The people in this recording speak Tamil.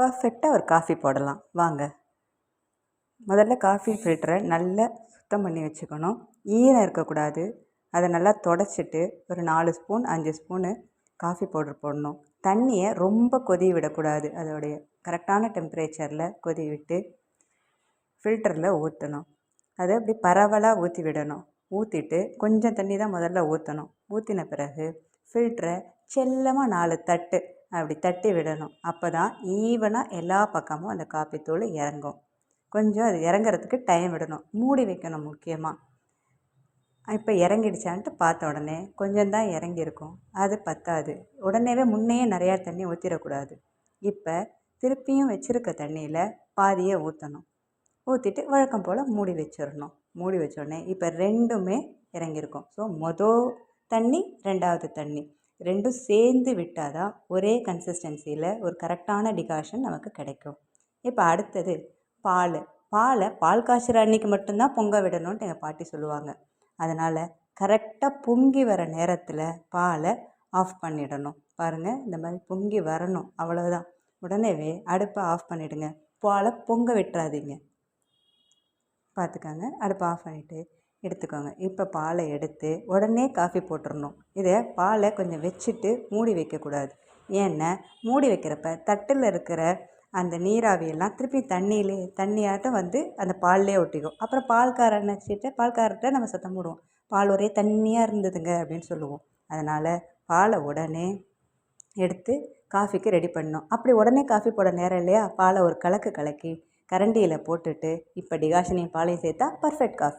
பர்ஃபெக்டாக ஒரு காஃபி போடலாம் வாங்க. முதல்ல காஃபி ஃபில்டரை நல்லா சுத்தம் பண்ணி வச்சுக்கணும். ஈரம் இருக்கக்கூடாது. அதை நல்லா தொடச்சிட்டு ஒரு 4 ஸ்பூன் 5 ஸ்பூனு காஃபி பவுடர் போடணும். தண்ணியை ரொம்ப கொதிய விடக்கூடாது. அதோடைய கரெக்டான டெம்பரேச்சரில் கொதி விட்டு ஃபில்டரில் ஊற்றணும். அதை அப்படி பரவலாக ஊற்றி விடணும். ஊற்றிட்டு கொஞ்சம் தண்ணி தான் முதல்ல ஊற்றணும். ஊற்றின பிறகு ஃபில்டரை செல்லமாக 4 தட்டு அப்படி தட்டி விடணும். அப்போ தான் ஈவனாக எல்லா பக்கமும் அந்த காப்பி தூள் இறங்கும். கொஞ்சம் அது இறங்குறதுக்கு டைம் விடணும். மூடி வைக்கணும் முக்கியமாக. இப்போ இறங்கிடுச்சான்ட்டு பார்த்த உடனே கொஞ்சம் தான் இறங்கியிருக்கும், அது பத்தாது. உடனேவே முன்னையே நிறையா தண்ணி ஊற்றிடக்கூடாது. இப்போ திருப்பியும் வச்சுருக்க தண்ணியில் பாதியை ஊற்றணும். ஊற்றிட்டு வழக்கம் போல் மூடி வச்சிடணும். மூடி வச்சோடனே இப்போ ரெண்டுமே இறங்கியிருக்கும். ஸோ தண்ணி 2வது தண்ணி ரெண்டும் சேர்ந்து விட்டால் தான் ஒரே கன்சிஸ்டன்சியில் ஒரு கரெக்டான டிகாஷன் நமக்கு கிடைக்கும். இப்போ அடுத்தது பால் காய்ச்சுற அன்றைக்கி மட்டும்தான் பொங்க விடணுன்ட்டு எங்கள் பாட்டி சொல்லுவாங்க. அதனால் கரெக்டாக பொங்கி வர நேரத்தில் பாலை ஆஃப் பண்ணிடணும். பாருங்கள், இந்த மாதிரி பொங்கி வரணும், அவ்வளோதான். உடனேவே அடுப்பை ஆஃப் பண்ணிவிடுங்க. பாலை பொங்க விட்டுறாதீங்க. பார்த்துக்கோங்க, அடுப்பை ஆஃப் பண்ணிவிட்டு எடுத்துக்கோங்க. இப்போ பாலை எடுத்து உடனே காஃபி போட்டுடணும். இதை பாலை கொஞ்சம் வச்சுட்டு மூடி வைக்கக்கூடாது. ஏன்னா மூடி வைக்கிறப்ப தட்டில் இருக்கிற அந்த நீராவியெல்லாம் திருப்பி தண்ணியாட்டம் வந்து அந்த பால்லே ஒட்டிக்கும். அப்புறம் பால்காரர்கிட்ட நம்ம சத்தம் போடுவோம், பால் ஒரே தண்ணியாக இருந்ததுங்க அப்படின்னு சொல்லுவோம். அதனால் பாலை உடனே எடுத்து காஃபிக்கு ரெடி பண்ணணும். அப்படி உடனே காஃபி போட நேரம் இல்லையா, பாலை ஒரு கலக்கி கரண்டியில் போட்டுட்டு இப்போ டிகாஷனையும் பாலையும் சேர்த்தா பர்ஃபெக்ட் காஃபி.